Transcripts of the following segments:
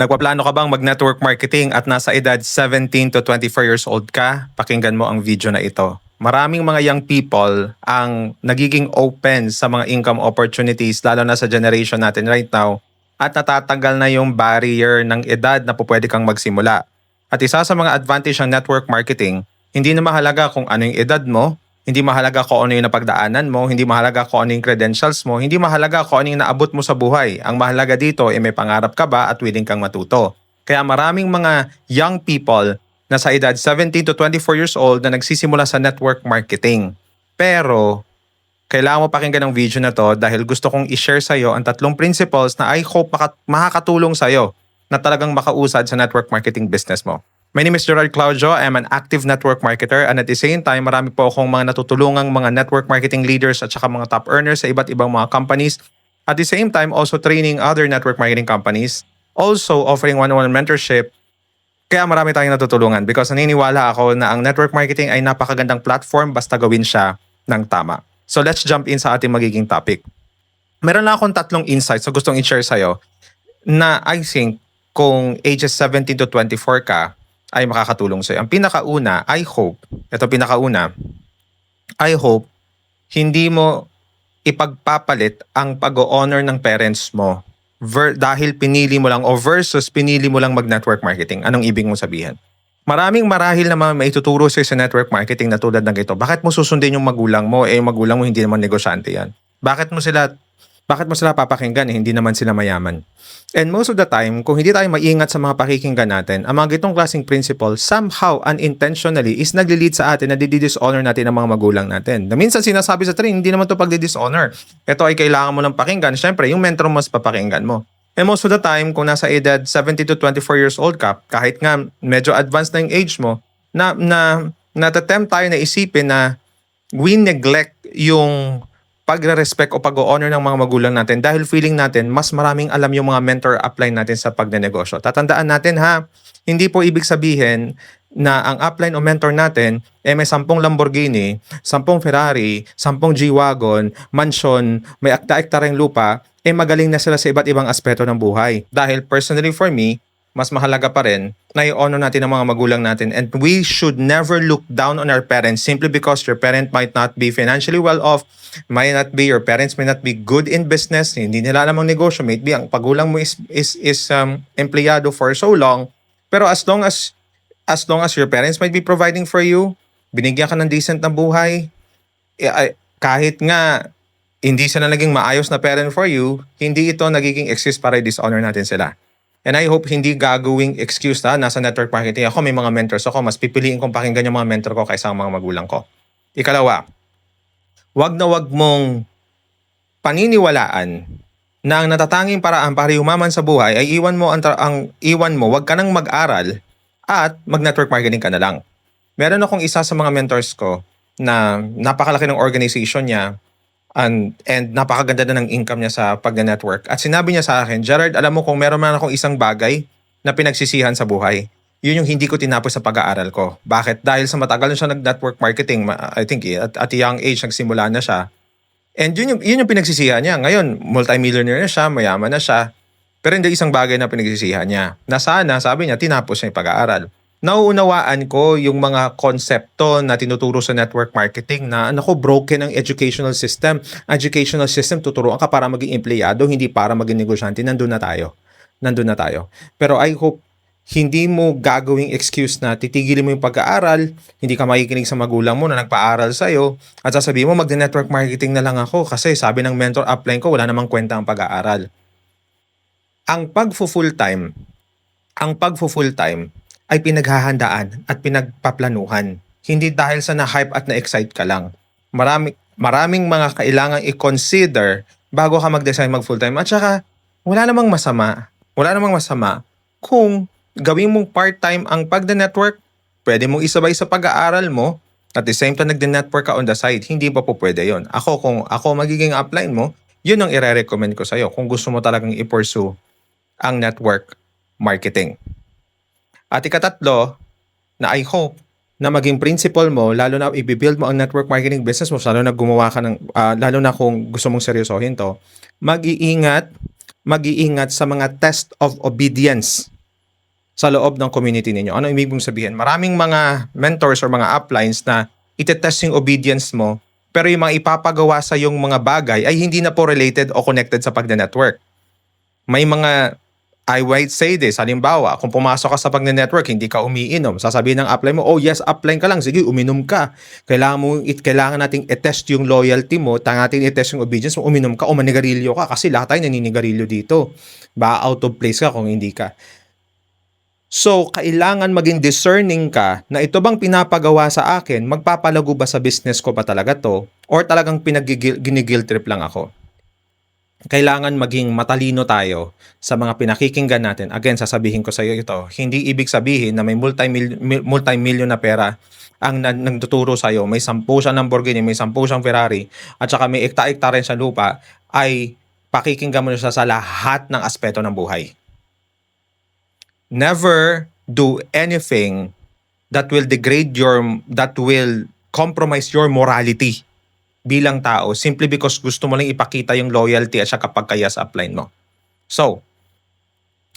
Nagpaplano ka bang mag-network marketing at nasa edad 17 to 24 years old ka? Pakinggan mo ang video na ito. Maraming mga young people ang nagiging open sa mga income opportunities lalo na sa generation natin right now at natatanggal na yung barrier ng edad na pwede kang magsimula. At isa sa mga advantage ng network marketing, hindi na mahalaga kung ano yung edad mo, hindi mahalaga kung ano yung napagdaanan mo, hindi mahalaga kung ano yung credentials mo, hindi mahalaga kung ano yung naabot mo sa buhay. Ang mahalaga dito ay may pangarap ka ba at willing kang matuto. Kaya maraming mga young people na sa edad 17 to 24 years old na nagsisimula sa network marketing. Pero kailangan mo pakinggan ang video na to dahil gusto kong i-share sa'yo ang 3 principles na I hope makakatulong sa'yo na talagang makausad sa network marketing business mo. My name is Gerald Claudio. I'm an active network marketer and at the same time, marami po akong mga natutulungang mga network marketing leaders at saka mga top earners sa iba't ibang mga companies. At the same time, also training other network marketing companies. Also offering one-on-one mentorship. Kaya marami tayong natutulungan because naniniwala ako na ang network marketing ay napakagandang platform basta gawin siya ng tama. So let's jump in sa ating magiging topic. Meron lang akong 3 insights na gustong i-share sa'yo na I think kung ages 17 to 24 ka, ay makakatulong sa'yo. Ang pinakauna, I hope hindi mo ipagpapalit ang pag-honor ng parents mo dahil pinili mo lang o versus pinili mo lang mag-network marketing. Anong ibig mo sabihin? Maraming marahil na mga maituturo sa'yo sa network marketing na tulad ng ito. Bakit mo susundin yung magulang mo? Yung magulang mo hindi naman negosyante yan. Bakit mo sila papakinggan? Hindi naman sila mayaman. And most of the time, kung hindi tayo maingat sa mga pakikinggan natin, ang mga gitong klaseng principle, somehow, unintentionally, is nagli-lead sa atin na dishonor natin ang mga magulang natin. Na minsan sinasabi sa training, hindi naman ito pagdi-dishonor. Ito ay kailangan mo lang pakinggan. Siyempre, yung mentor mo mas papakinggan mo. And most of the time, kung nasa edad 17 to 24 years old ka, kahit nga medyo advanced na yung age mo, natatempt tayo na isipin na we neglect yung pagre-respect o pag-honor ng mga magulang natin dahil feeling natin mas maraming alam yung mga mentor upline natin sa pagnenegosyo. Tatandaan natin hindi po ibig sabihin na ang upline o mentor natin may 10 Lamborghini, 10 Ferrari, 10 G-Wagon, mansion, may akta-ektaryang lupa, magaling na sila sa iba't ibang aspeto ng buhay. Dahil personally for me, mas mahalaga pa rin na i-honor natin ang mga magulang natin and we should never look down on our parents simply because your parent might not be financially well off, your parents may not be good in business, hindi nila alam ang negosyo, maybe ang pagulang mo is empleyado for so long, pero as long as your parents might be providing for you, binigyan ka ng decent na buhay, kahit nga hindi sila naging maayos na parent for you, hindi ito nagiging excuse para i-dishonor natin sila. And I hope hindi gagawing excuse nasa network marketing ako, may mga mentors ako, mas pipiliin kong pakinggan yung mga mentor ko kaysa ang mga magulang ko. Ikalawa, wag mong paniniwalaan na ang natatanging paraan para yumaman sa buhay ay iwan mo, wag ka nang mag-aral at mag-network marketing ka na lang. Meron akong isa sa mga mentors ko na napakalaki ng organization niya, and napakaganda na ng income niya sa pag-network. At sinabi niya sa akin, Gerard, alam mo kung meron man akong isang bagay na pinagsisihan sa buhay, yun yung hindi ko tinapos sa pag-aaral ko. Bakit? Dahil sa matagal na siya nag-network marketing, I think at a young age, nagsimula na siya. And yun yung pinagsisihan niya. Ngayon, multimillionaire na siya, mayaman na siya. Pero hindi isang bagay na pinagsisihan niya. Na sana, sabi niya, tinapos niya yung pag-aaral. Nauunawaan ko yung mga konsepto na tinuturo sa network marketing na broken ang educational system. Educational system, tuturuan ka para maging empleyado, hindi para maging negosyante. Nandun na tayo. Pero I hope hindi mo gagawing excuse na titigilin mo yung pag-aaral, hindi ka makikinig sa magulang mo na nagpa-aral sa'yo, at sasabihin mo mag-network marketing na lang ako kasi sabi ng mentor upline ko wala namang kwenta ang pag-aaral. Ang pag-full time ay pinaghahandaan at pinagpaplanuhan. Hindi dahil sa na-hype at na-excite ka lang. Maraming mga kailangang i-consider bago ka mag-decide mag-full-time. At saka, wala namang masama kung gawin mong part-time ang pagde-network, pwede mong isabay sa pag-aaral mo, at the same time nagde-network ka on the side. Hindi pa po pwede yon. Kung ako magiging upline mo, yun ang i-recommend ko sa'yo kung gusto mo talagang i-pursue ang network marketing. At ikatatlo, na I hope na maging principle mo, lalo na i-build mo ang network marketing business mo, lalo na gumawa ka lalo na kung gusto mong seryosohin to, mag-iingat sa mga test of obedience sa loob ng community ninyo. Ano ibig mong sabihin? Maraming mga mentors or mga uplines na itetest yung obedience mo, pero yung mga ipapagawa sa yung mga bagay ay hindi na po related o connected sa pagna-network. May mga, I might say this, halimbawa, kung pumasok ka sa pagna-network, hindi ka umiinom, sasabihin ng upline mo, oh yes, upline ka lang, sige, uminom ka. Kailangan nating i-test yung loyalty mo, natin i-test yung obedience mo, uminom ka o manigarilyo ka, kasi lahat tayo naninigarilyo dito. Ba out of place ka kung hindi ka. So, kailangan maging discerning ka na ito bang pinapagawa sa akin, magpapalago ba sa business ko ba talaga to? Or talagang giniguilt trip lang ako? Kailangan maging matalino tayo sa mga pinakikinggan natin. Again, sasabihin ko sa iyo ito, hindi ibig sabihin na may multi-million na pera ang nagtuturo sa iyo, may 10 siyang Lamborghini, may 10 siyang Ferrari, at saka may ekta-ekta rin sa lupa, ay pakikinggan mo siya sa lahat ng aspeto ng buhay. Never do anything that will compromise your morality bilang tao simply because gusto mo lang ipakita yung loyalty at saka pagkaya sa upline mo. So,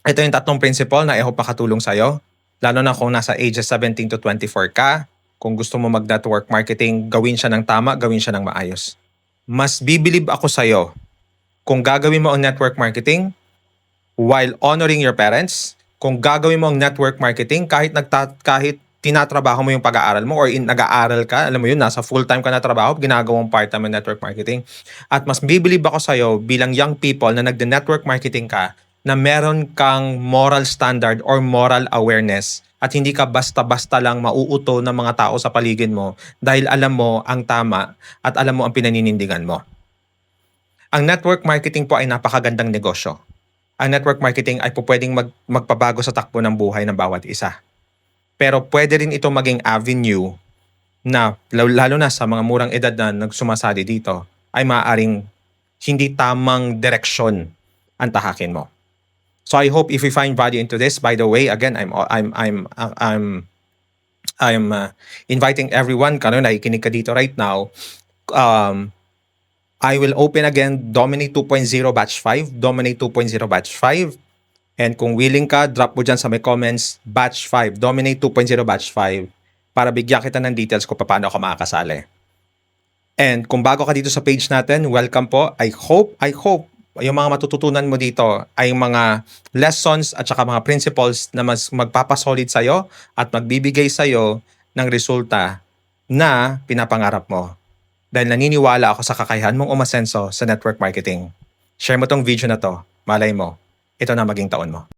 ito yung 3 principle na I hope makatulong sa'yo. Lalo na kung nasa ages 17 to 24 ka, kung gusto mo mag-network marketing, gawin siya ng tama, gawin siya ng maayos. Mas bibilib ako sa'yo kung gagawin mo ang network marketing while honoring your parents, kung gagawin mo ang network marketing kahit tinatrabaho mo yung pag-aaral mo or nag-aaral ka, alam mo yun, nasa full-time ka na trabaho, ginagawang part-time ng network marketing. At mas bibilib ako sa'yo bilang young people na nagde-network marketing ka, na meron kang moral standard or moral awareness at hindi ka basta-basta lang mauuto ng mga tao sa paligid mo dahil alam mo ang tama at alam mo ang pinaninindigan mo. Ang network marketing po ay napakagandang negosyo. Ang network marketing ay po pwedeng magpabago sa takbo ng buhay ng bawat isa. Pero pwede rin ito maging avenue na, lalo na sa mga murang edad na nagsumasali dito, ay maaaring hindi tamang direksyon ang tahakin mo. So I hope if you find value into this, by the way, again, I'm inviting everyone, kano nakikinig ka dito right now, I will open again Dominate 2.0 Batch 5, Dominate 2.0 Batch 5. And kung willing ka, drop mo dyan sa my comments, Batch 5, Dominate 2.0 Batch 5, para bigyan kita ng details kung paano ako makakasali. And kung bago ka dito sa page natin, welcome po. I hope yung mga matututunan mo dito ay mga lessons at saka mga principles na mas magpapasolid sa'yo at magbibigay sa'yo ng resulta na pinapangarap mo. Dahil naniniwala ako sa kakayahan mong umasenso sa network marketing. Share mo tong video na to. Malay mo, ito na maging taon mo.